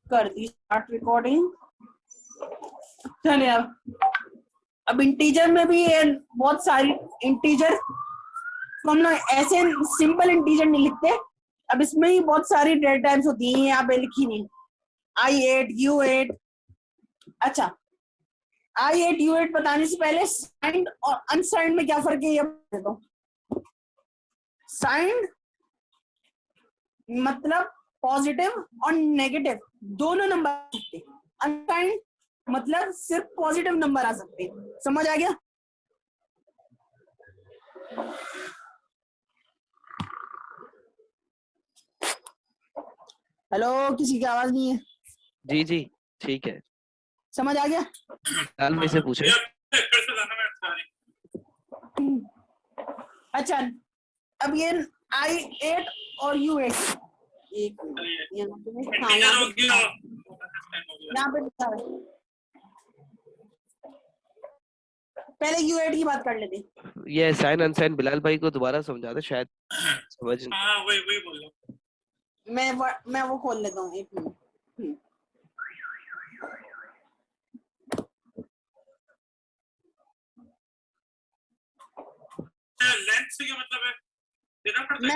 कर दी start recording. चलिए अब इंटीजर में भी बहुत सारी इंटीजर तो हम लोग ऐसे सिंपल इंटीजर नहीं लिखते। अब इसमें ही बहुत सारी डेटा टाइप्स होती हैं, यहाँ पे लिखी नहीं। I8 U8। अच्छा, I8 U8 बताने से पहले साइंड और अनसाइंड में क्या फर्क है ये बता दो। साइंड मतलब पॉजिटिव और नेगेटिव दोनों नंबर आ सकते हैं। अनसाइंड मतलब सिर्फ पॉजिटिव नंबर आ सकते हैं। समझ आ गया? हेलो, किसी की आवाज नहीं है। जी जी ठीक है, समझ आ गया? लाल भाई से पूछे। अच्छा, अब ये I8 और U8 एक यहाँ पे पहले U8 की बात कर लेते। ये साइन अनसाइन बिलाल भाई को दोबारा समझा दे, शायद समझ। हाँ वही बोल रहा हूँ। मैं वो खोल लेता हूँ, एक मिनट। लेंथ से क्या मतलब है? देना पड़ता मैं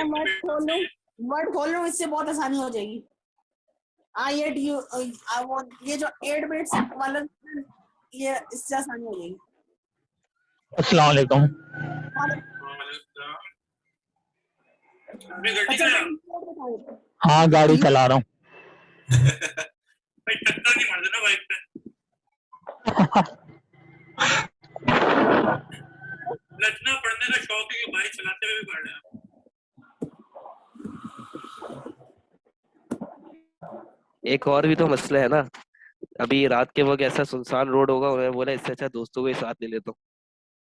है वर्ड खोल रहा हूँ, इससे बहुत आसानी हो जाएगी। I8 वो ये जो 8 बिट्स वाला ये इससे आसानी हो जाएगी। अस्सलाम वालेकुम। अच्छा, हाँ गाड़ी चला रहा हूँ। भाई टक्कर नहीं मार देना बाइक पे। लचना पड़ने का शौक है कि बाइक चलाते हुए भी पड़ रहे हैं। एक और भी तो मसला है ना, अभी रात के वक्त ऐसा सुनसान रोड होगा, उन्होंने बोला इससे अच्छा दोस्तों को ही साथ ले लेता हूँ।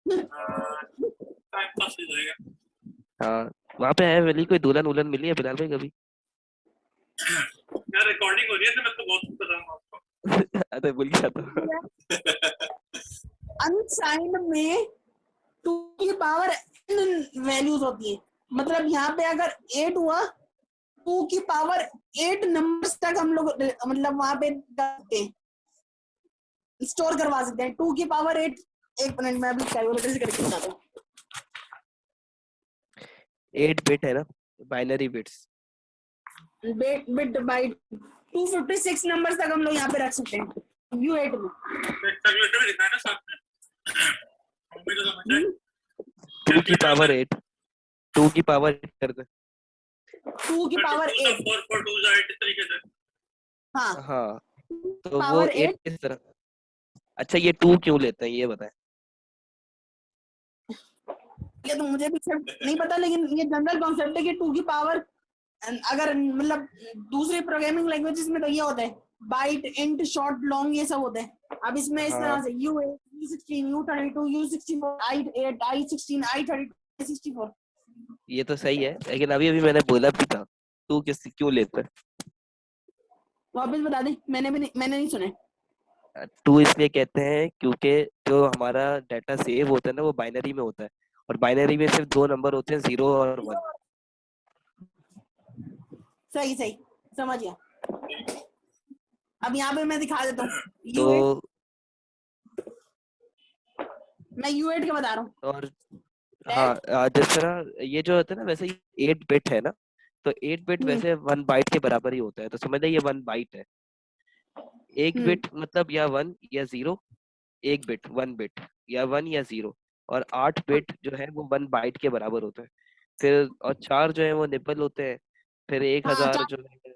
टाइम पास हो जाएगा। हाँ, वहाँ पे है मिली कोई दुल्हन उल्हन मिली है बिलाल भाई कभी? यार रिकॉर्डिंग हो रही है तो मैं तो बहुत कुछ बताऊंगा आपको। अरे भूल गया था। अनसाइंड में 2 की पावर n वैल्यूज होती है। मतलब यहाँ पे अगर 8 हुआ, 2 की पावर 8 नंबर्स तक हम लोग मतलब वहां पे करते हैं, स्टोर करवा सकते हैं। 2 की पावर 8, एक मिनट में अभी कैलकुलेटर से करके बताता हूँ। 8 बिट है ना, binary bits. Bit byte 256 numbers तक हम लोग यहाँ पे रख सकते हैं U8 में। कैलकुलेटर में दिखाया ना साथ में। मम्मी तो समझ जाए। 2 की पावर 8, 2 की पावर 8 कर दे। 2 की पावर 8, 4 4 2 8 इस तरीके से। हाँ, तो वो पावर 8 8। किस तरह? अच्छा, ये 2 क्यों लेते हैं ये बताएं। ये तो मुझे भी नहीं पता, लेकिन ये जनरल कॉन्सेप्ट है कि 2 की पावर अगर मतलब दूसरी प्रोग्रामिंग लैंग्वेजेस में तो ये होता है बाइट, इंट, शॉर्ट, लॉन्ग, ये सब होते हैं। अब इसमें इस तरह हाँ, से U8 U16 U32 U64 I8 I16 I32 I64। ये तो सही है, लेकिन अभी अभी मैंने बोला भी था 2 क्यों लेते हैं। वापस बता दे, मैंने नहीं सुने। 2 इसलिए कहते हैं क्योंकि जो हमारा डाटा सेव होता है ना वो बाइनरी में होता है, और बाइनरी में सिर्फ 2 नंबर होते हैं, 0 और 1। सही सही, समझ गया। अब यहाँ पे मैं दिखा देता हूँ तो U8। मैं U8 का बता रहा हूँ। और हाँ, जिस तरह ये जो होता है ना, वैसे 8 बिट है ना, तो 8 बिट वैसे 1 बाइट के बराबर ही होता है, तो समझ लीजिए 1 बाइट है। एक बिट मतलब या 1 या 0, एक बिट 1 बिट, या 1 या 0, और 8 बिट जो है वो 1 बाइट के बराबर होता है। फिर और 4 जो है वो निबल होते हैं। फिर 1000 जो है,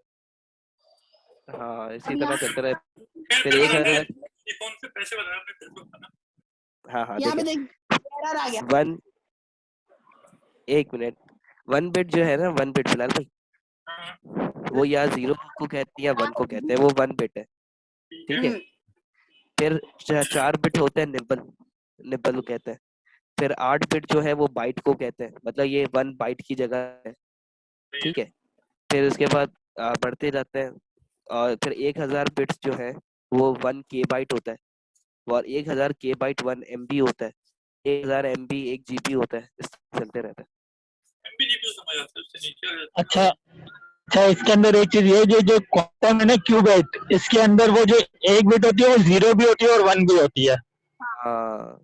हाँ इसी अब तरह यहाँ चलता रहे। फिर फिर 1000, ये कौन से पैसे बता रहे थे फिर बताना। हाँ हाँ पे देखें, देख एरर आ गया। 1, एक मिनट, 1 बिट जो है ना, 1 बिट फिलहाल भाई, वो या 0 को कहते हैं या 1 को कहते हैं, वो 1 बिट है। ठीक है। फिर 4 बिट होते हैं निबल, निबल कहते हैं। फिर 8 बिट जो है वो बाइट को कहते हैं, मतलब ये 1 बाइट की जगह है। ठीक है। फिर उसके बाद बढ़ते जाते हैं, और फिर 1000 बिट्स जो है वो 1 के बाइट होता है, और 1000 के बाइट 1 MB होता है, 1000 MB 1 GB होता है, इस तरह चलते रहता है। एमबी जीबी तो समझ आता है, उससे नीचे आ जाता है। अच्छा अच्छा इसके अंदर एक चीज ये जो जो क्वांटम है ना क्यूबेट, इसके अंदर वो जो एक बिट होती है वो 0 भी होती है और 1 भी होती है। हाँ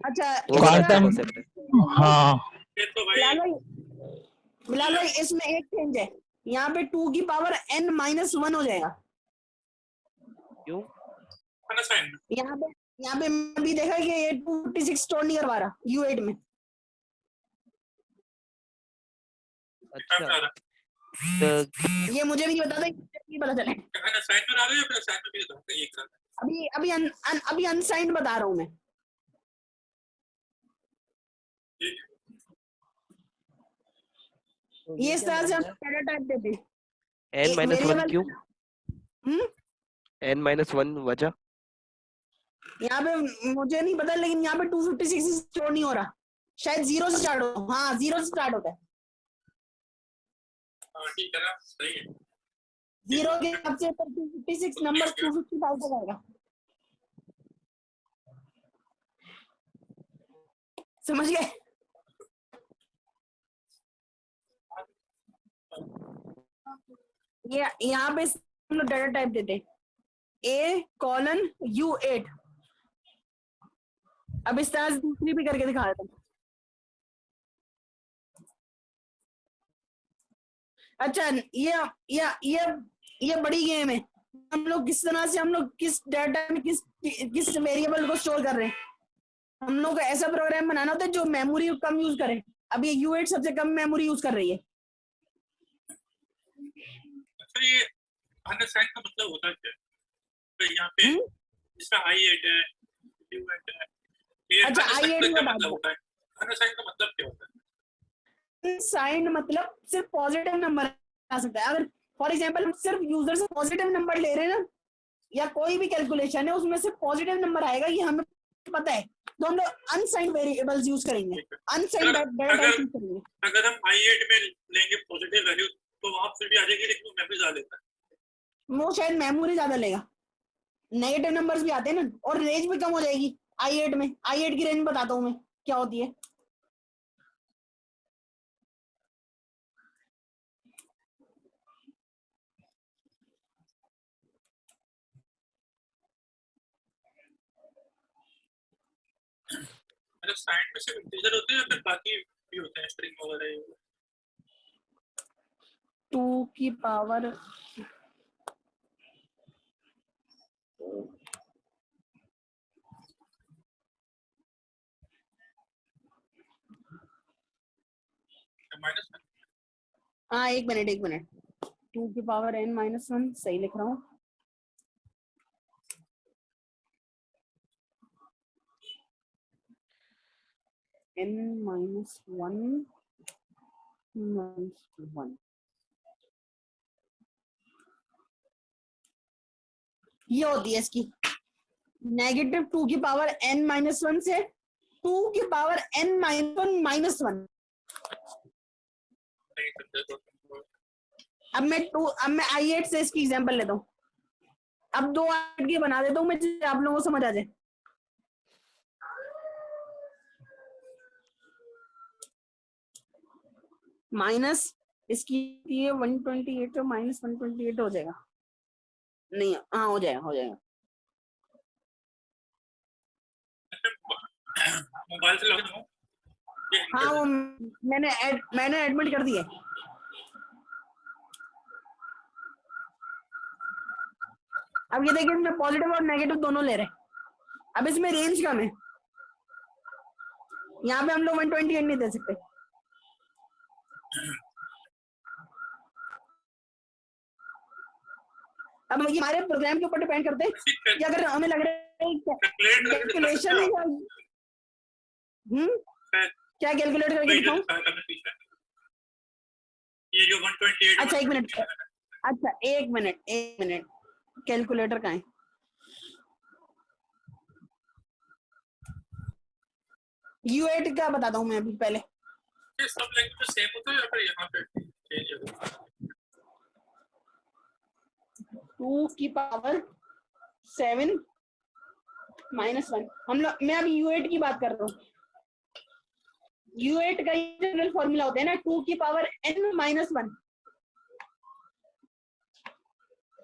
अच्छा वो बड़ा अच्छा क्वांटम, कॉन्सेप्ट है। हाँ ये तो भाई बिलाल भाई इसमें एक चेंज है, यहाँ पे 2 की पावर n-1 हो जाएगा। क्यों? अनसाइंड यहाँ पे मैं भी देखा कि ये 256 स्टोर नहीं करवा रहा U8 में। अच्छा तो ये मुझे भी नहीं पता था, ये पता चले। अनसाइंड में आ रहा है या फिर असाइन में भी होता है एक साथ? अभी अनसाइंड बता रहा हूँ मैं। ठीक है। ये इस तरह से हम डेटा टाइप देते हैं। n-1 क्यों? हम्म n-1 वजह? यहाँ पे मुझे नहीं पता, लेकिन यहाँ पे 256 स्टोर नहीं हो रहा, शायद 0 से स्टार्ट हो। हाँ 0 से स्टार्ट होता है। ठीक है ना, सही है। 0 के हिसाब से 256 नंबर 255 तक आएगा। समझ गए? ये यहाँ पे हम लोग डाटा टाइप देते A:U8। अब इस तरह से दूसरी भी करके दिखा देता हूँ। अच्छा ये बड़ी गेम है। हम लोग किस तरह से हम लोग किस डाटा में किस वेरिएबल को स्टोर कर रहे हैं। हम लोग को ऐसा प्रोग्राम बनाना होता है जो मेमोरी कम यूज करे। अब ये U8 सबसे कम मेमोरी यूज कर रही है। अच्छा ये अनसाइंड का मतलब होता है क्या? तो यहाँ पे इसका i8 है, u8 है, ये अच्छा अनसाइंड i8 का क्या बता मतलब दो। होता है? अनसाइंड का मतलब क्या होता है? साइंड मतलब सिर्फ पॉजिटिव नंबर आ सकता है। अगर फॉर एग्जांपल हम सिर्फ यूजर से पॉजिटिव नंबर ले रहे हैं ना, या कोई भी कैलकुलेशन है उसमें से पॉजिटिव नंबर आएगा, ये हमें पता है, तो हम लोग अनसाइंड वेरिएबल्स यूज करेंगे, अनसाइंड डाटा यूज करेंगे। अगर हम i8 में लेंगे पॉजिटिव वैल्यू तो वहां फिर भी आ जाएगी, लेकिन वो मेमोरी ज्यादा लेता है। वो शायद मेमोरी ज्यादा लेगा। नेगेटिव नंबर्स भी आते हैं ना, और रेंज भी कम हो जाएगी i8 में। i8 की रेंज बताता हूँ मैं क्या होती है। मतलब साइंड में सिर्फ इंटीजर होते हैं या फिर बाकी भी होते हैं, स्ट्रिंग वगैरह? 2 की पावर -1। हाँ एक मिनट 2 की पावर n-1 सही लिख रहा हूँ। n-1 -1 ये होती है इसकी नेगेटिव 2 की पावर n-1 से 2 की पावर n-1 अब मैं i8 से इसकी एग्जांपल लेता हूँ। अब 2 8 की बना देता हूँ मैं, जिससे आप लोगों को समझ आ जाए। माइनस इसकी ये 128 और -128 हो जाएगा। नहीं हाँ हो जाएगा मोबाइल से लॉगिन हो? हाँ वो मैंने एडमिट कर दिया। अब ये देखिए इसमें पॉजिटिव और नेगेटिव दोनों ले रहे हैं। अब इसमें रेंज कम है, यहाँ पे हम लोग 128 नहीं दे सकते। अब ये हमारे प्रोग्राम के ऊपर डिपेंड करते हैं कि अगर हमें लग रहा है कैलकुलेशन है या क्या कैलकुलेट करके दिखाऊं? ये जो 128। अच्छा एक मिनट कैलकुलेटर कहाँ है? U8 का बताता हूँ मैं अभी पहले। ये सब लैंग्वेज सेम होता है या फिर यहाँ पे चेंज होता है? 2 की पावर 7 -1 मैं अभी U8 की बात कर रहा हूँ। U8 का जनरल फॉर्मूला होता है ना 2 की पावर n-1।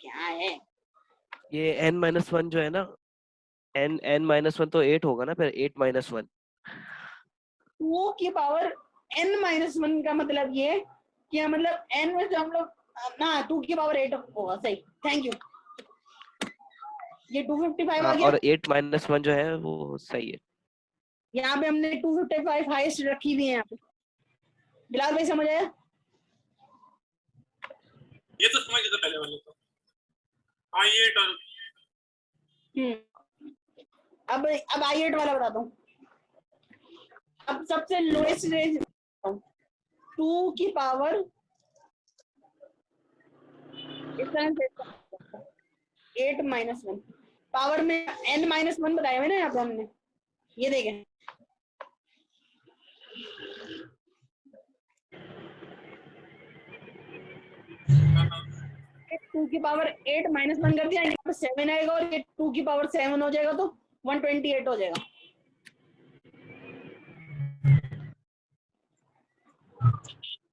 क्या है? ये n-1 जो है ना, n-1 तो 8 होगा ना, फिर 8-1। 2 की पावर n-1 का मतलब ये कि मतलब n में जो हम लोग ना 2 की पावर 8 होगा। सही, थैंक यू। ये 255 आ गया। और 8-1 जो है वो सही है। यहाँ पे हमने 255 हाईएस्ट रखी हुई है। यहाँ पे बिलाल भाई समझ आया? ये तो समझ गए थे पहले वाले तो। i8 और अब i8 वाला बताता हूँ। अब सबसे लोएस्ट रेंज 2 की पावर इस तरह से 8-1 पावर में n-1 बताया हुआ ना यहाँ पे हमने। ये देखें, हाँ, 2 की पावर 8-1 कर दिया, यहाँ पे 7 आएगा और ये 2 की पावर 7 हो जाएगा तो 128 हो जाएगा।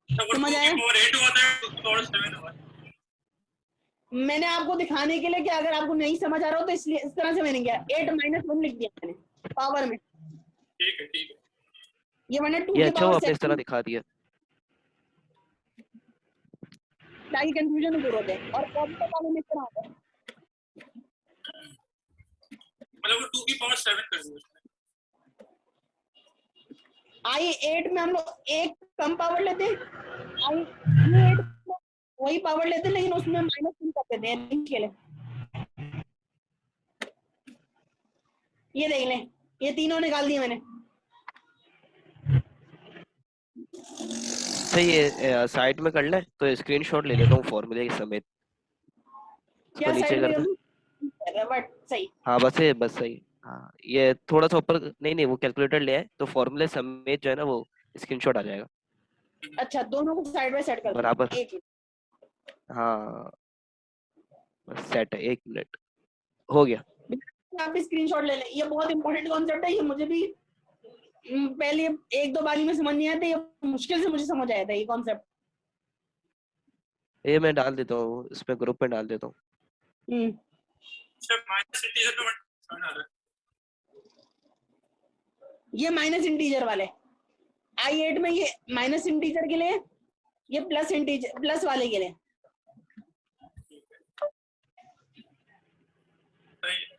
अगर 2 समझ की आया? पावर 8 हुआ था 2 की पावर 7 हुआ। मैंने आपको दिखाने के लिए कि अगर आपको नहीं समझ आ रहा हो तो इसलिए इस तरह से मैंने किया, 8-1 लिख दिया मैंने पावर में। ठीक है, ठीक है। ये मैंने 2 ये की अच्छा हुआ पावर आपने इस तरह 7 दिखा दिया। ताकि कंफ्यूजन दूर हो जाए। और पॉजिटिव वाले में इस तरह होता है। मतलब वो 2 की पावर 7 कर दी उसने। i8 में हम लोग एक कम पावर लेते हैं, i8 में वही पावर लेते हैं लेकिन उसमें माइनस कर देते हैं रेंज के लिए। ये देख लें, ये तीनों निकाल दिए मैंने। अच्छा ये साइड में कर ले तो स्क्रीनशॉट ले लेता हूँ फॉर्मूले के समेत। इसको क्या नीचे साइड कर में दे। बट सही। हाँ बस है, बस सही। हाँ ये थोड़ा सा ऊपर, नहीं नहीं वो कैलकुलेटर ले आए तो फॉर्मूले समेत जो है ना वो स्क्रीनशॉट आ जाएगा अच्छा, दोनों को साइड बाय साइड कर दूं। बराबर। एक हाँ बस सेट है, 1 मिनट हो गया। मिनट आप भी स्क्रीनशॉट ले लें। ये बहुत इंपॉर्टेंट कॉन्सेप्ट है। ये मुझे भी पहले 1-2 बारी में समझ नहीं आया था। ये मुश्किल से मुझे समझ आया था ये कॉन्सेप्ट। ये मैं डाल देता हूँ इसमें, ग्रुप में डाल देता हूँ। अच्छा, माइनस इंटीजर में 1 आ रहा है। ये माइनस इंटीजर वाले i8 में, ये माइनस इंटीजर के लिए, ये प्लस इंटीजर प्लस वाले के लिए। सही है।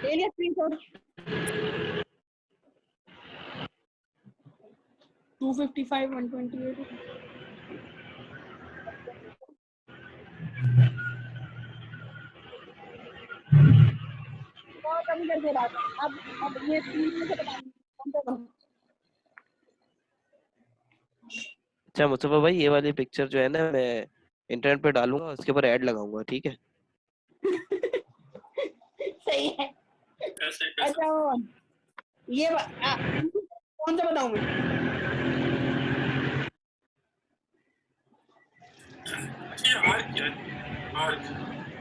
ले लिया स्क्रीनशॉट। 255 128 और कम करके बात। अब ये तीन में से बताइए। अच्छा मुस्तफा भाई, ये वाली पिक्चर जो है ना मैं इंटरनेट पे डालूंगा, उसके ऊपर ऐड लगाऊंगा, ठीक है? सही है। कैसे अच्छा वो ये कौन सा बताऊं मैं? अच्छा, ये आर्क क्या है? आर्क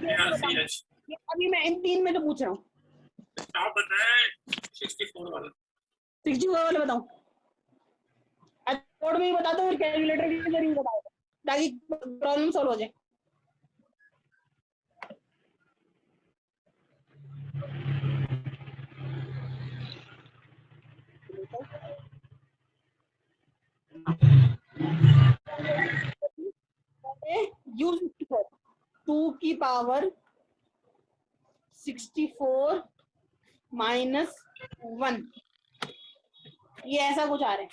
ये तो बताऊं। ARCH। ये अभी मैं इन तीन में तो पूछ रहा हूँ। आप बताएं 64 वाला। 64 वाले बताऊं? कोड में ही बता दो, फिर कैलकुलेटर के जरिए बताओ ताकि प्रॉब्लम सॉल्व हो जाए। यूज 2 की पावर 64 -1, ये ऐसा कुछ आ रहा है।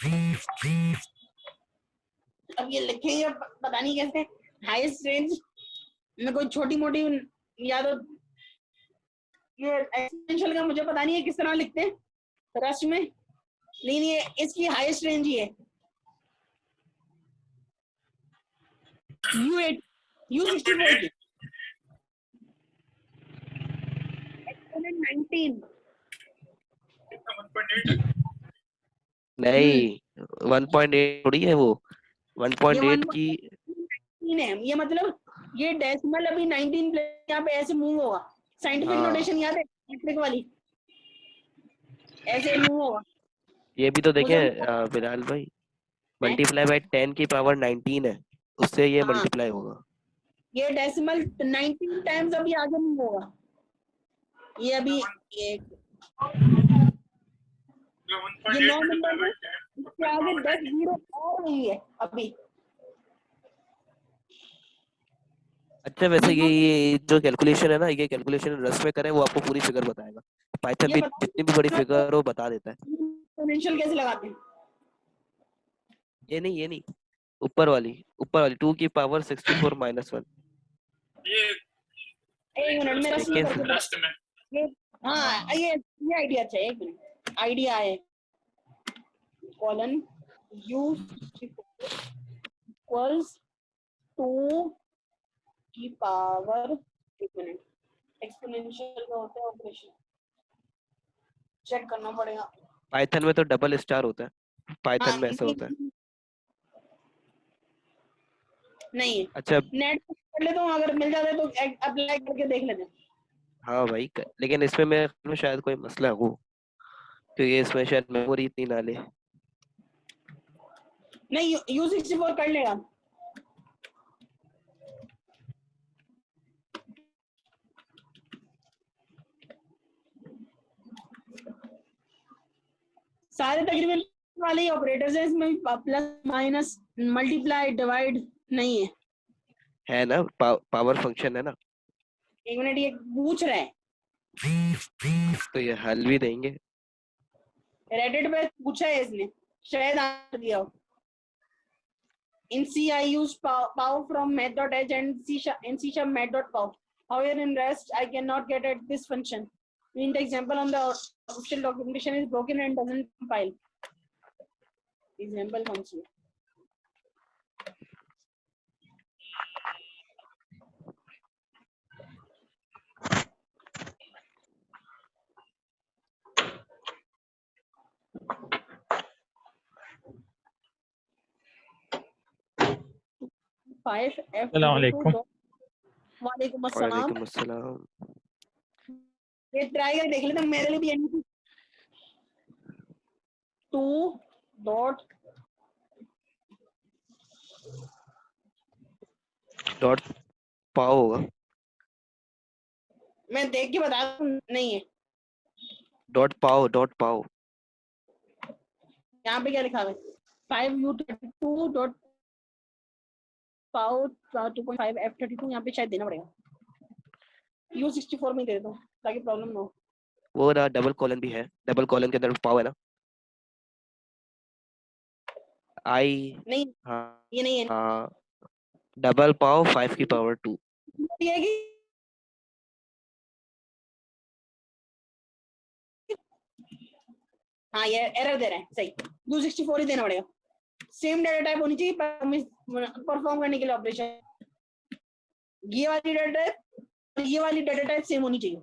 अब ये लिखेंगे पता नहीं कैसे। हाईएस्ट रेंज में कोई छोटी मोटी या तो ये एक्सटेंशन का मुझे पता नहीं है किस तरह लिखते हैं रश में, लेकिन ये इसकी हाईएस्ट रेंज ही है। U8 U64 की एक्सपोनेंट 19 कितना 1.8 है? नहीं 1.8 थोड़ी है वो, ये 1.8 की 1.19 है। ये मतलब ये डेसिमल अभी 19 प्लेस यहाँ पे ऐसे मूव होगा। साइंटिफिक हाँ नोटेशन याद है मैट्रिक वाली? ऐसे मूव होगा। ये भी तो मुझे देखें बिलाल भाई, है? मल्टीप्लाई बाय 10 की पावर 19 है, उससे ये हाँ, मल्टीप्लाई होगा। ये डेसिमल 19 टाइम्स अभी आगे नहीं होगा, ये अभी एक ये 9 नंबर है, इसके आगे 10 जीरो और नहीं है अभी। अच्छा वैसे ये जो कैलकुलेशन है ना, ये कैलकुलेशन रस में करें वो आपको पूरी फिगर बताएगा। पाइथन ये भी बताओ जितनी भी बड़ी फिगर हो बता देता है। एक्सपोनेंशियल कैसे लगाते हैं? ये नहीं, ऊपर वाली 2 की पावर 64 माइनस 1। ये एक मिनट मेरा सी देखिए करके रस्ट में ये हाँ ये आइडिया अच्छा है। एक मिनट आइडिया है, कॉलन u इक्वल्स 2 की पावर, एक मिनट एक्सपोनेंशियल का होता है ऑपरेशन, चेक करना पड़ेगा। पाइथन में तो डबल स्टार होता है, हाँ पाइथन में ऐसा होता है। नहीं है, अच्छा नेट कर लेता हूँ, अगर मिल जाता है तो अप्लाई करके देख लेते हैं। हाँ भाई लेकिन इसमें मेरे ख्याल में शायद कोई मसला हो, क्योंकि इसमें शायद मेमोरी इतनी ना ले। नहीं U64 कर लेगा। सारे तकरीबन वाले ही ऑपरेटर्स हैं, इसमें प्लस माइनस मल्टीप्लाई डिवाइड नहीं है। ना पावर फंक्शन है ना, एक मिनट ये पूछ रहा है, तो ये हल भी देंगे। रेडिट पे पूछा है इसने, शायद आंसर दिया हो। In C I use pow from math.h and in C# math.pow. However, in Rest I cannot get at this function. In the example on the official documentation is broken and doesn't compile. Example function. Five F. अस्सलामुअलैकुम। वालेकुम अस्सलाम। वालेकुम अस्सलाम। ये try कर देख लेते हैं, मेरे लिए भी यानी 2 डॉट पाव होगा, मैं देख के बता दूं, नहीं है पाव। यहाँ पे क्या लिखा है 5U32 डॉट पावर 2.5 F32, यहाँ पे शायद देना पड़ेगा। U64 में दे देता हूँ ताकि प्रॉब्लम ना हो। वो ना डबल कॉलन भी है, डबल कॉलन के अंदर पाव है ना, आई नहीं हाँ ये नहीं है, हाँ, डबल पाव 5 की पावर 2। ये है कि हाँ ये एरर दे रहा है, सही U64 ही देना पड़ेगा। सेम डाटा टाइप होनी चाहिए परफॉर्म करने के लिए ऑपरेशन। ये वाली डाटा टाइप, ये वाली डाटा टाइप सेम होनी चाहिए।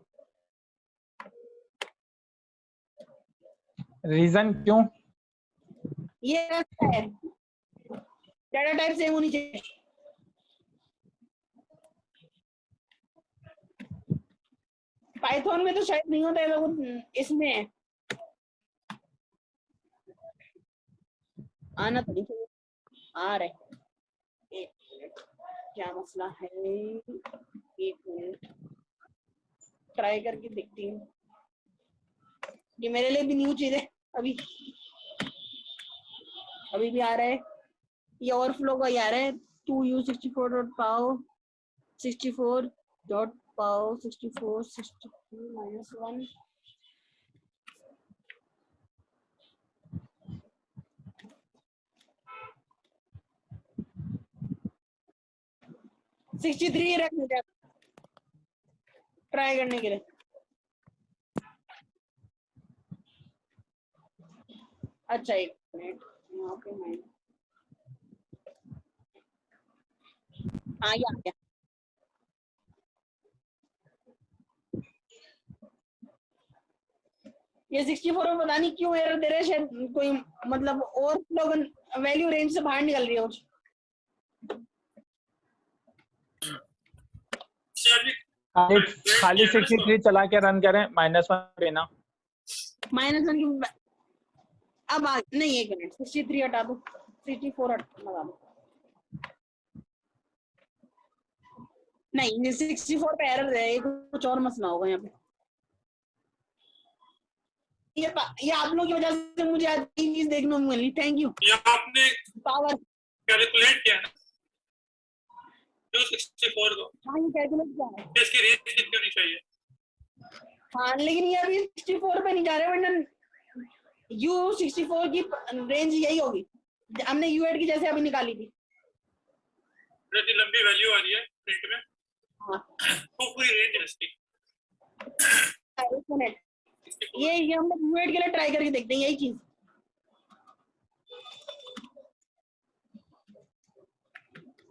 रीजन क्यों? ये ऐसा है, डाटा टाइप सेम होनी चाहिए। पाइथन में तो शायद नहीं होता है, लोग इसमें है। आना तो नहीं चाहिए, आ रहा है। एक मिनट क्या मसला है, एक मिनट ट्राई करके देखती हूँ। ये मेरे लिए भी न्यू चीज है, अभी भी आ रहा है, ये ओवरफ्लो का ही आ रहा है। 2U64 डॉट पाव 64 डॉट पाव 64 63 माइनस 1 63 रख दिया ट्राई करने के लिए। अच्छा एक मिनट यहाँ पे मैं हाँ ये आ गया। ये 64 में पता नहीं क्यों एरर दे रहे हैं, शायद कोई मतलब ओवरफ्लो वैल्यू रेंज से बाहर निकल रही है कुछ। खाली 63 चला के रन करें, -1 देना। -1 की अब नहीं, एक मिनट 63 हटा दो, 64 लगा दो। नहीं 64 पे एरर है, कुछ और मसला होगा यहाँ पे। ये आप लोगों की वजह से मुझे आज चीज देखने को मिली। Thank you. या आपने पावर कैलकुलेट किया ना 264 को, हाँ ये कैलकुलेट किया है। इसकी रेंज कितनी होनी चाहिए? हाँ लेकिन ये अभी 64 पे नहीं जा रहे, वरना U64 की रेंज यही होगी, हमने U8 की जैसे अभी निकाली थी। इतनी लंबी वैल्यू आ रही है प्रिंट में, हाँ तो पूरी रेंज है इसकी। एक मिनट, ये हम लोग U8 के लिए ट्राई करके देखते हैं यही चीज।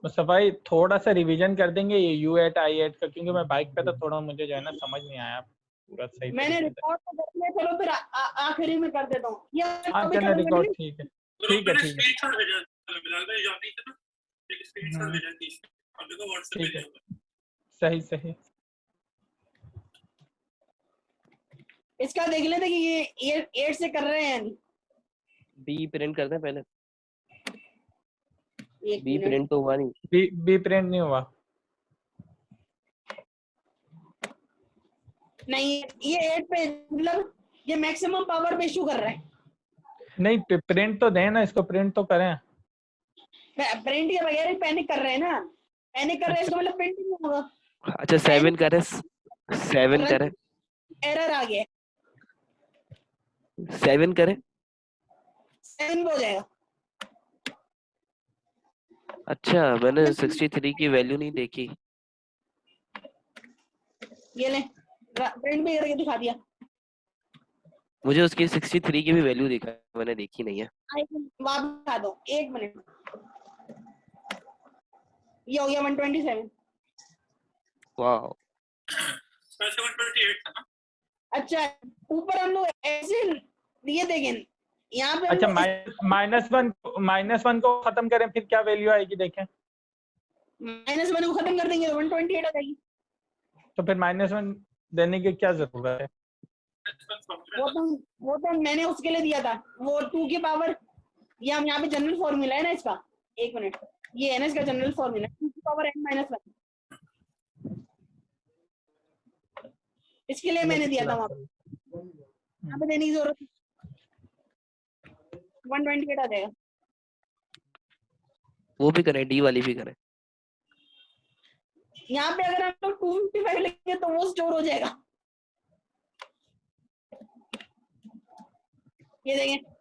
मुस्तफा भाई थोड़ा सा रिवीजन कर देंगे ये U8 I8 का, क्योंकि मैं बाइक पे तो थोड़ा मुझे जो है ना समझ नहीं आया पूरा सही मैंने तरीके से। रिकॉर्ड तो कर लिया, चलो फिर आखिरी में कर देता हूँ। ये हाँ अभी चलो करूंगा रिकॉर्ड नहीं। ठीक है तो ठीक है मैंने ठीक है स्क्रीनशॉट भेजा बिलाल भाई, याद नहीं था ना, एक स्क्रीनशॉट हम्म, भेजा थी अब देखो व्हाट्सएप ठीक पे है भेजा। सही सही। इसका देख लेते कि ये 8 से कर रहे हैं या नहीं। बी प्रिंट करते हैं पहले। एक बी मिनट, प्रिंट तो हुआ नहीं। बी प्रिंट नहीं हुआ। नहीं ये 8 पे, मतलब ये मैक्सिमम पावर पे इशू कर रहा है। नहीं प्रिंट तो दें ना, इसको प्रिंट तो करें। प्रिंट के बगैर ही पैनिक कर रहे हैं ना, पैनिक कर रहे हैं इसका मतलब प्रिंट नहीं होगा। अच्छा 7 करे, 7 करे, एरर आ गया, 7 करे। 7 हो जाएगा। अच्छा मैंने 63 की वैल्यू नहीं देखी। ये ले प्रिंट भी करके दिखा दिया। मुझे उसकी 63 की भी वैल्यू देखा, मैंने देखी नहीं है। वापस दिखा दो, एक मिनट। ये हो गया 127। वाह 128 था ना। अच्छा ऊपर हम लोग ऐसे ये देखें, यहाँ पे हम अच्छा लोग -1 को खत्म करें, फिर क्या वैल्यू आएगी देखें। -1 को खत्म कर देंगे तो 128 आ जाएगी। तो फिर -1 देने की क्या जरूरत है। वो तो मैंने उसके लिए दिया था, वो 2 की पावर, ये हम यहाँ पे जनरल फॉर्मूला है ना इसका। एक मिनट, ये है ना इसका जनरल फॉर्मूला, 2 की पावर n-1, इसके लिए मैंने दिया था वहां पे, यहाँ पे देने की जरूरत नहीं। 128 आ जाएगा। वो भी करें, डी वाली भी करें। यहाँ पे अगर हम लोग 255 लिखेंगे तो वो स्टोर हो जाएगा। ये देखें,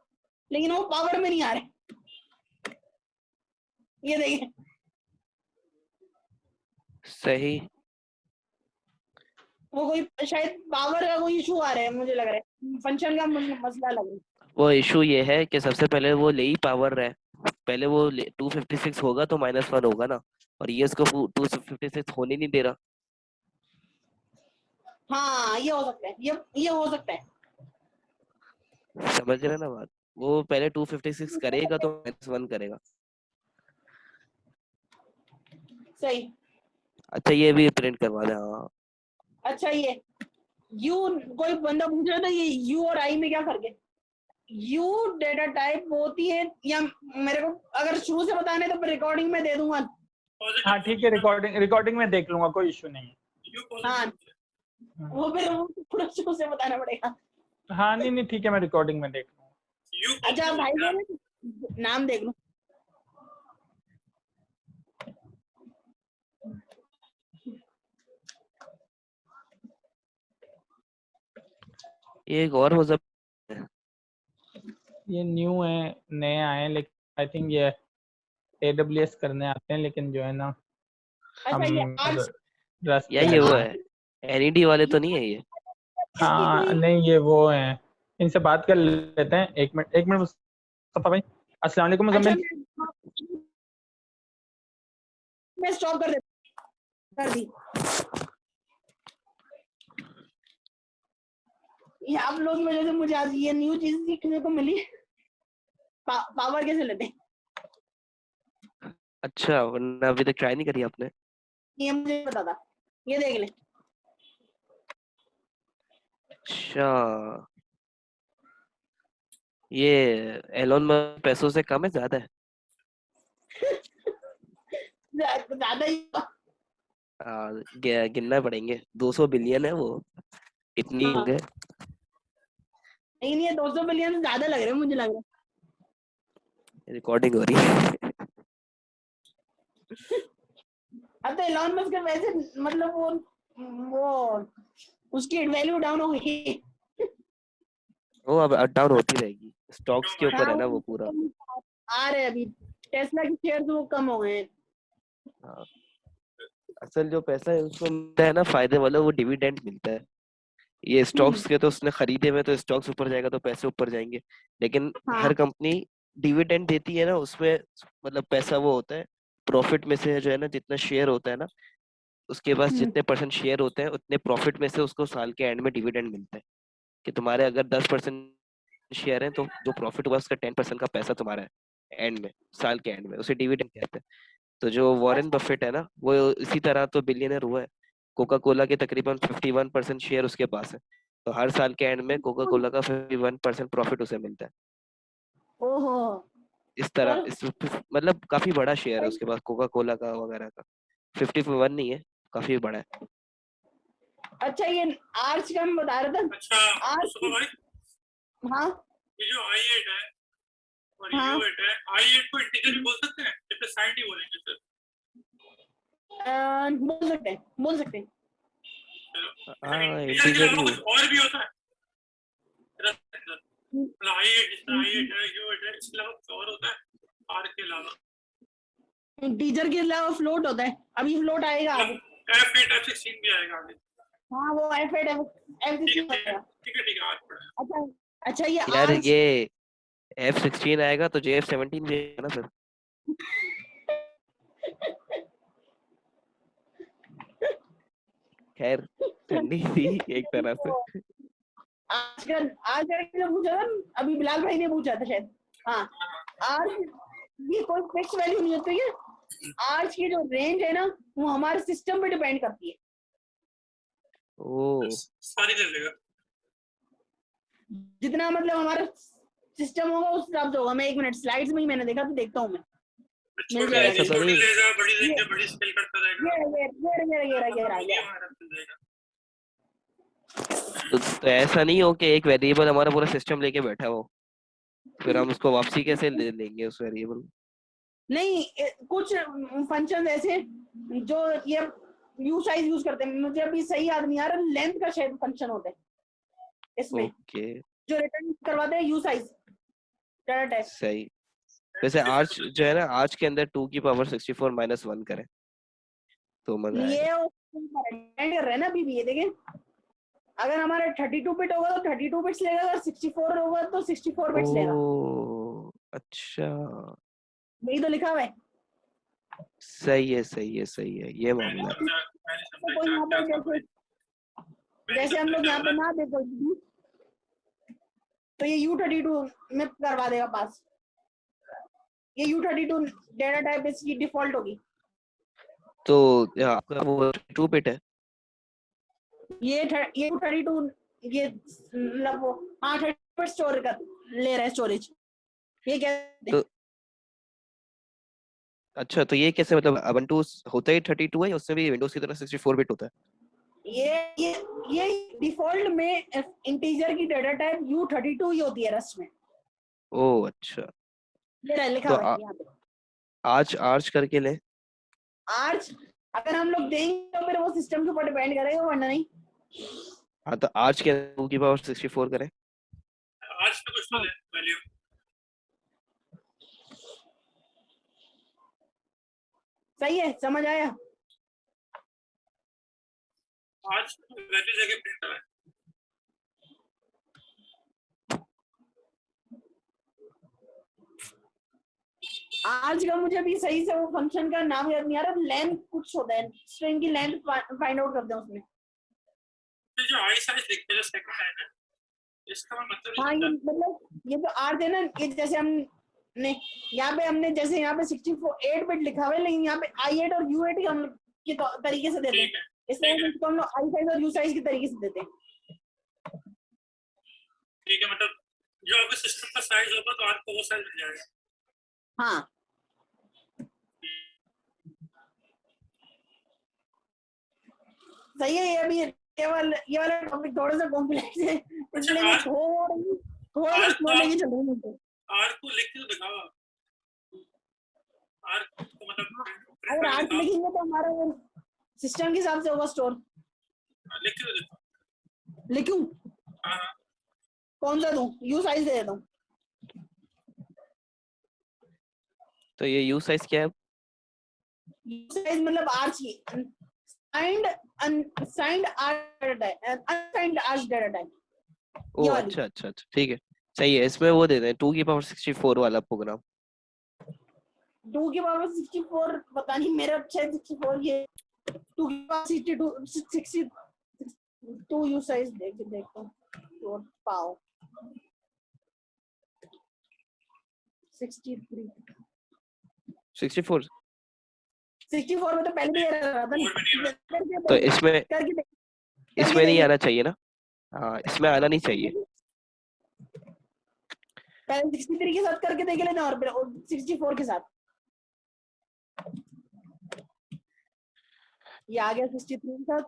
लेकिन वो पावर में नहीं आ रहे। ये देखें, सही। वो कोई शायद पावर का कोई इशू आ रहा है, मुझे लग रहा है फंक्शन का मसला लग रहा है। वो इशू ये है कि सबसे पहले वो ले ही पावर है, पहले वो 256 होगा तो -1 होगा ना, और ये इसको 256 होने नहीं दे रहा। हाँ ये हो सकता है, ये हो सकता है। समझ रहे ना बात, वो पहले 256 करेगा तो -1 करेगा। सही। अच्छा ये भी प्रिंट करवा दे। हाँ अच्छा ये यू, कोई बंदा पूछ रहा था ये यू और आई में क्या फर्क है। यू डेटा टाइप होती है, या मेरे को अगर शुरू से बताने तो रिकॉर्डिंग में दे दूंगा। हाँ ठीक है, रिकॉर्डिंग में देख लूंगा, कोई इशू नहीं है। हाँ वो फिर पूरा शुरू से बताना पड़ेगा। हाँ नहीं ठीक है, मैं रिकॉर्डिंग में देख लूंगा। अच्छा भाई साहब नाम देख लो। ये एक और मतलब ये न्यू है, नए आए हैं, लेकिन आई थिंक ये AWS करने आते हैं, लेकिन जो है ना अच्छा ये हम आर्ट्स, रस्ट या ये वो है, NED वाले तो नहीं है ये। हाँ नहीं ये वो हैं, इनसे बात कर लेते हैं। एक मिनट मुस्तफा भाई। अस्सलाम वालेकुम अच्छा मुज़म्मिल। मैं स्टॉप कर दी। ये आप लोगों की वजह से मुझे आज ये न्यू चीज सीखने को मिली। पावर कैसे लेते हैं अच्छा वरना अभी तक ट्राई नहीं करी आपने। ये मुझे पता था, ये देख ले। अच्छा ये एलोन मस्क पैसों से कम है ज्यादा है? ज्यादा ही गिनना पड़ेंगे, 200 बिलियन है वो, इतनी हाँ। होंगे। लेकिन ये 200 बिलियन ज्यादा लग रहे हैं, मुझे लग रहा रिकॉर्डिंग हो रही है। है। अब तो एलॉन मस्क वैसे मतलब वो उसकी वैल्यू डाउन हो गई। वो अब डाउन होती रहेगी, स्टॉक्स के ऊपर हाँ, है ना वो वो पूरा। आ रहे हैं अभी, टेस्ला के शेयर वो कम हो गए हैं। हाँ, असल जो पैसा है उसको मिलता है ना फायदे वाला, वो डिविडेंड मिलता है। ये स्टॉक्स के तो उसने खरीदे हुए, तो स्टॉक्स ऊपर जाएगा तो पैसे ऊपर जाएंगे, लेकिन हाँ। हर कंपनी डिविडेंड देती है ना, उसमें मतलब पैसा वो होता है प्रॉफिट में से, जो है ना जितना शेयर होता है ना, उसके पास हम्म, जितने परसेंट शेयर होते हैं उतने प्रॉफिट में से उसको साल के एंड में डिविडेंड मिलता है। कि तुम्हारे अगर 10% शेयर है तो जो प्रॉफिट हुआ उसका 10% का पैसा तुम्हारा है एंड में, साल के एंड में, उसे डिविडेंड कहते हैं। तो जो वॉरेन अच्छा। बफेट है ना, वो इसी तरह तो बिलियनर हुआ है। कोका कोला के तकरीबन 51% शेयर उसके पास है, तो हर साल के एंड में कोका कोला का 51% प्रॉफिट उसे मिलता है। ओहो। इस तरह चल। इस मतलब काफी बड़ा शेयर है उसके पास कोका कोला का वगैरह का। 51 नहीं है, काफी बड़ा है। अच्छा, ये आर्च का हम बता रहे थे। अच्छा आर्च। मुस्तफा भाई, हाँ ये जो i8 है और हाँ। u8 है, i8 को इंटीजर भी बोल सकते हैं, जब साइंड ही बोलेंगे सर। बोल सकते हैं, बोल सकते हैं। चलो, अच्छा हाँ इंटीजर के इंटीजर अलावा ही कुछ और भी होता है रस के अंदर? मतलब i8 जितना i8 है, u8 है, इसके अलावा कुछ और होता है r के अलावा? टीचर के अलावा फ्लोट होता है, अभी फ्लोट आएगा आगे। मतलब f8 f16 भी आएगा आगे? हाँ, वो F8 ठीक F16 है ठीक है होगा। ठीक है ठीक है, r पड़ा। अच्छा। अच्छा, ये यार, आर्च। ये F16 आएगा तो JF17 भी आएगा ना फिर। खैर, ठंडी थी एक तरह से। आजकल आजकल जो पूछा था, अभी बिलाल भाई ने पूछा था शायद। हाँ। आर्च, ये कोई फिक्स वैल्यू नहीं होती है। आर्च की जो रेंज है ना, वो हमारे सिस्टम पे डिपेंड करती है। ओ सारी दे देगा। जितना मतलब हमारा सिस्टम होगा उस हिसाब से होगा। मैं 1 मिनट, स्लाइड्स में ही मैंने देखा, तो देखता हूँ मैं। मिल छोटी जाएगा ऐसा रेंज देखो। थोड़ी। छोटी लेगा, बड़ी ये रेंज बड़ी स्केल करता रहेगा, ये रहा, खत्म ये होगी रहा। हमारा चल जाएगा। तो ऐसा नहीं हो कि एक वेरिएबल हमारा पूरा सिस्टम लेके बैठा हो, फिर हम उसको वापसी कैसे ले लेंगे उस वेरिएबल। नहीं, कुछ फंक्शन ऐसे जो ये यू साइज यूज करते हैं, मुझे अभी सही याद नहीं आ रहा, लेंथ का शायद फंक्शन होता है इसमें, ओके, जो रिटर्न करवाते हैं यू साइज डाटा टाइप। सही। वैसे आर्च जो है ना, आर्च के अंदर 2 की पावर 64 - 1 करें तो मजा आएगा। ये डिपेंड कर रहा है ना अभी भी, ये देखें। अगर हमारा 32 बिट होगा तो 32 बिट्स लेगा, अगर 64 होगा तो 64 बिट्स लेगा। ओ अच्छा, यही तो लिखा हुआ है। सही है सही है सही है, ये मैंने मामला है। समझा, मैंने तो समझा कोई क्या यहाँ क्या पे था जैसे भाई, मैंने जैसे हम समझा लोग क्या यहाँ पे था। ना देखो, तो ये U32 में करवा देगा पास। ये U32 डेटा टाइप इसकी डिफॉल्ट होगी। तो आपका वो 2 बिट है। ये U32, ये मतलब वो, हाँ 30 स्टोर कर ले रहा है स्टोरेज। ये कहते हैं। तो अच्छा, तो ये कैसे, मतलब ubuntu होता ही 32 है या उससे भी विंडोज की तरह 64 बिट होता है। ये ये ये डिफॉल्ट में इंटीजर की डेटा टाइप U32 ही होती है रस्ट में। ओ अच्छा। ये रहा, लिखा तो हुआ है यहाँ पे। आर्च आर्च करके ले। आज अगर हम लोग देंगे तो फिर वो सिस्टम के ऊपर डिपेंड करेगा, वरना नहीं। हाँ, तो आर्च के 2 की पावर 64 करें। आज तो कुछ तो हाँ, ले वैल्यू। सही है, समझ आया। आज वैल्यू जगह प्रिंटर है। आज का मुझे भी सही से वो फंक्शन का नाम याद नहीं आ रहा, लेंथ कुछ होता है, स्ट्रिंग की लेंथ फाइंड आउट करते हैं उसमें। ये जो आई साइज लिखते हैं जो सेकंड लाइन है, इसका मैं मतलब नहीं हाँ, ये समझा। मतलब ये जो आर्ट है ना, ये जैसे हमने यहाँ पे जैसे यहाँ पे 8 बिट लिखा हुआ है, लेकिन यहाँ पे i8 और u8 हम लोग के तरीके से देते हैं। ठीक है इस तरह ठीक है से इसको हम लोग आई साइज और यू साइज के तरीके से देते हैं। ठीक है, मतलब जो आपके सिस्टम का साइज होगा तो आपको वो साइज मिल जाएगा। हाँ। सही है। ये अभी ये वाला टॉपिक थोड़ा सा कॉम्प्लेक्स है, इसलिए मैं थोड़ा सा स्लो लेके चल रही हूँ। आर को लिख के दिखाओ, आर को मतलब अगर आर्ट लिखेंगे तो हमारा सिस्टम के हिसाब से होगा स्टोर। लिख के दिखाओ। लिखूं? हाँ कौन सा दूं? यू साइज दे देता हूँ। तो ये यू साइज क्या है? यू साइज मतलब आर चाहिए, signed unsigned R data, unsigned R data type. ओ अच्छा अच्छा अच्छा, ठीक है, सही है। इसमें वो दे दें 2 की पावर 64 वाला प्रोग्राम। 2 की पावर 64 पता नहीं, मेरा अच्छा है 64। ये 2 की पावर 62 यू साइज देखता हूँ तो पाओ 63 64 64 में तो पहले भी एरर आ रहा था और भी नहीं ना। तो इसमें करके नहीं देखिए। आना चाहिए ना? हाँ, इसमें आना नहीं चाहिए। पहले 63 के साथ करके देख लेना और फिर 64 के साथ। ये आ गया 63 के साथ।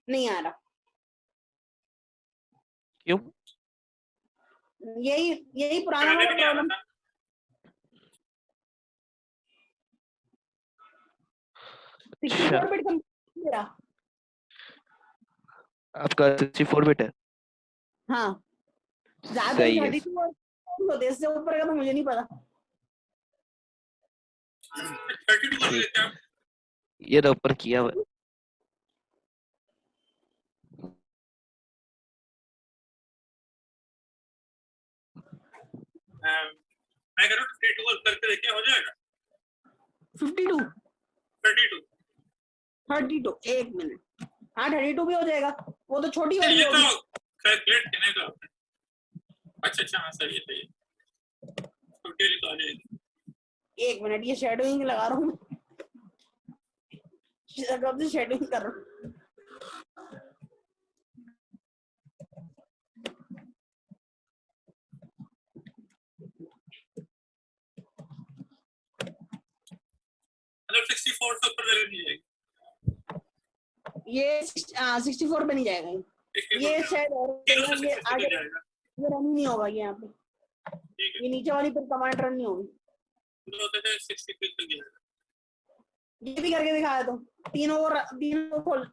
नहीं आ रहा, क्यों? यही पुराना पहले वाला भी नहीं आ रहा प्रॉब्लम। था। अच्छा, 64 बिट मेरा। आपका 64 बिट है? हाँ, ज्यादा सही है। 32 होते, इससे ऊपर का तो मुझे नहीं पता। 32 कर लेते हैं आप। ये तो ऊपर किया हुआ है। मैं कह रहा हूँ 52 करके देखिए हो जाएगा। 52 32 एक मिनट। हाँ 32 भी हो जाएगा, वो तो छोटी वाली ये होगी। तो कैलकुलेट करने का। अच्छा हाँ सही है छोटी वाली तो आ जाएगी। एक मिनट, ये शेडोइंग लगा रहा हूँ, कब से शेडोइंग कर रहा हूँ। मतलब 64 से ऊपर जगह नहीं जाएगी। ये 64 पे नहीं जाएगा ये शायद, और ये आगे जाएगा। ये रन नहीं होगा ये यहाँ पे। ठीक है ये नीचे वाली पर कमांड रन नहीं होगी। तो होता है 63 तक जाएगा। ये भी करके दिखाया तो तीनों खोल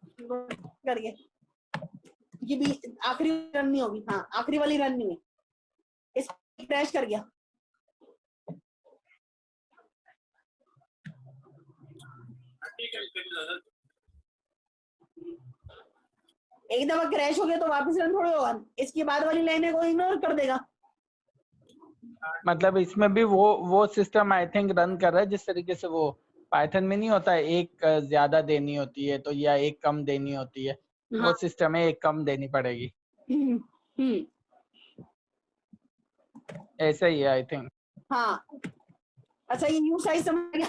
करके, ये भी आखिरी रन नहीं होगी। हाँ आखिरी वाली रन नहीं है, इस क्रैश कर गया। ठीक है इसमें ज्यादा एक दफा क्रैश हो गया तो वापस रन थोड़ी होगा, इसकी बाद वाली लाइनें को इग्नोर कर देगा। मतलब इसमें भी वो सिस्टम आई थिंक रन कर रहा है जिस तरीके से वो पाइथन में नहीं होता है, एक ज्यादा देनी होती है तो या एक कम देनी होती है। हाँ। वो सिस्टम है एक कम देनी पड़ेगी, ऐसा ही है आई थिंक। हाँ अच्छा, ये यू साइज समझ गया।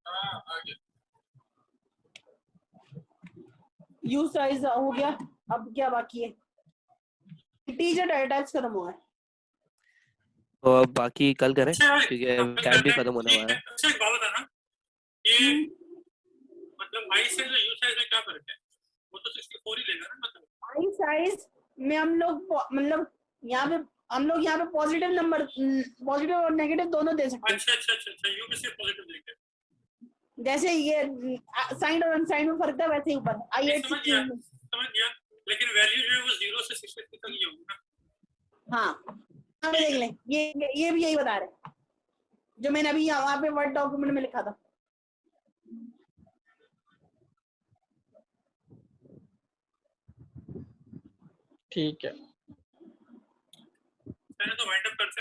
आ गया। यू साइज हो गया, अब क्या बाकी है? इंटीजर डाटा टाइप्स खत्म हुआ है। और बाकी कल करें अच्छा क्योंकि टाइम भी खत्म होने वाला है। अच्छा एक बात बताना, ये मतलब आई साइज और यू साइज में क्या फर्क है? वो तो 64 ही लेगा ना मतलब। आई साइज में हम लोग मतलब यहाँ पे पॉजिटिव नंबर, पॉजिटिव और नेगेटिव दोनों दे सकते हैं। अच्छा यू में सिर्फ पॉजिटिव देंगे। जैसे ये साइन और अनसाइन में फर्क था, वैसे ही ऊपर आई नहीं, 8 समझ गया लेकिन वैल्यू जो है वो 0 से 63 तक ही होगी ना। हाँ हमें देख लें, ये भी यही बता रहे हैं जो मैंने अभी वहाँ पे वर्ड डॉक्यूमेंट में लिखा था। ठीक है।